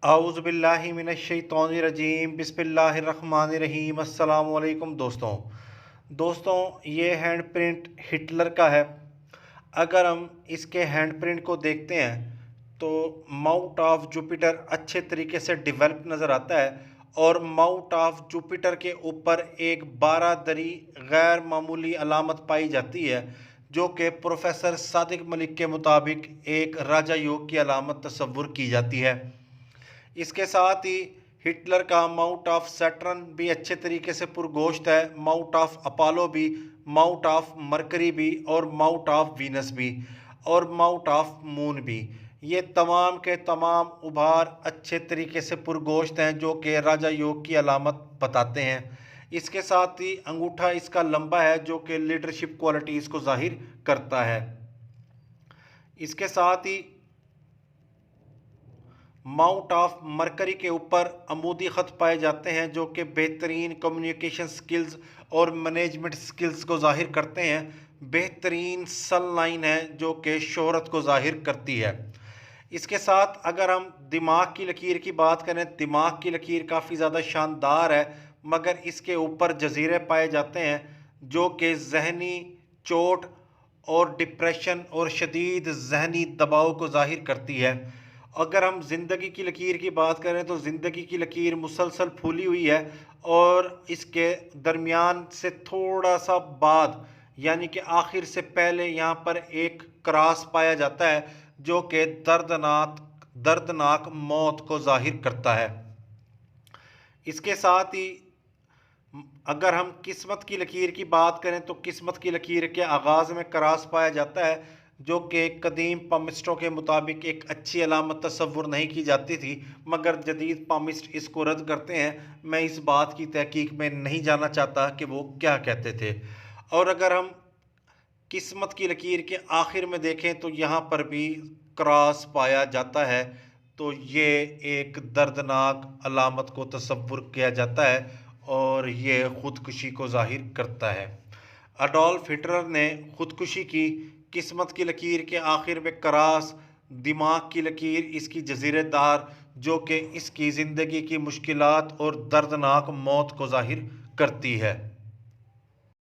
आउज़ुबिल्लाहि मिनश्शैतानिर्रजीम बिस्मिल्लाहिर्रहमानिर्रहीम। अस्सलामु अलैकुम दोस्तों, ये हैंड प्रिंट हिटलर का है। अगर हम इसके हैंड प्रिंट को देखते हैं तो माउथ ऑफ जुपिटर अच्छे तरीके से डेवलप नज़र आता है और माउथ ऑफ जुपिटर के ऊपर एक 12 दरी गैर मामूली अलामत पाई जाती है, जो कि प्रोफेसर सादिक मलिक के मुताबिक एक राजा योग की अलामत तस्वुर की जाती है। इसके साथ ही हिटलर का माउंट ऑफ सैटर्न भी अच्छे तरीके से पुरगोश्त है, माउंट ऑफ अपोलो भी, माउंट ऑफ मरकरी भी और माउंट ऑफ वीनस भी और माउंट ऑफ मून भी। ये तमाम के तमाम उभार अच्छे तरीके से पुरगोश्त हैं, जो कि राजा योग की अलामत बताते हैं। इसके साथ ही अंगूठा इसका लंबा है, जो कि लीडरशिप क्वालिटीज़ को जाहिर करता है। इसके साथ ही माउंट ऑफ मरकरी के ऊपर अमूदी ख़त पाए जाते हैं, जो कि बेहतरीन कम्युनिकेशन स्किल्स और मैनेजमेंट स्किल्स को ज़ाहिर करते हैं। बेहतरीन सल लाइन है, जो कि शोहरत को ज़ाहिर करती है। इसके साथ अगर हम दिमाग की लकीर की बात करें, दिमाग की लकीर काफ़ी ज़्यादा शानदार है, मगर इसके ऊपर जजीरे पाए जाते हैं, जो कि जहनी चोट और डिप्रेशन और शदीद जहनी दबाव को ज़ाहिर करती है। अगर हम ज़िंदगी की लकीर की बात करें तो ज़िंदगी की लकीर मुसलसल फूली हुई है और इसके दरमियान से थोड़ा सा बाद, यानी कि आखिर से पहले यहाँ पर एक क्रॉस पाया जाता है, जो कि दर्दनाक मौत को जाहिर करता है। इसके साथ ही अगर हम किस्मत की लकीर की बात करें तो किस्मत की लकीर के आगाज़ में क्रॉस पाया जाता है, जो कि कदीम पामिस्टों के मुताबिक एक अच्छी अलामत तस्वुर नहीं की जाती थी, मगर जदीद पामिस्ट इसको रद्द करते हैं। मैं इस बात की तहकीक में नहीं जाना चाहता कि वो क्या कहते थे। और अगर हम किस्मत की लकीर के आखिर में देखें तो यहाँ पर भी क्रॉस पाया जाता है, तो ये एक दर्दनाक अलामत को तस्वुर किया जाता है और ये ख़ुदकुशी को ज़ाहिर करता है। अडोल्फ हिटलर ने ख़ुदकुशी की, किस्मत की लकीर के आखिर में क्रॉस, दिमाग की लकीर इसकी जजीरेदार, जो कि इसकी ज़िंदगी की मुश्किलात और दर्दनाक मौत को ज़ाहिर करती है।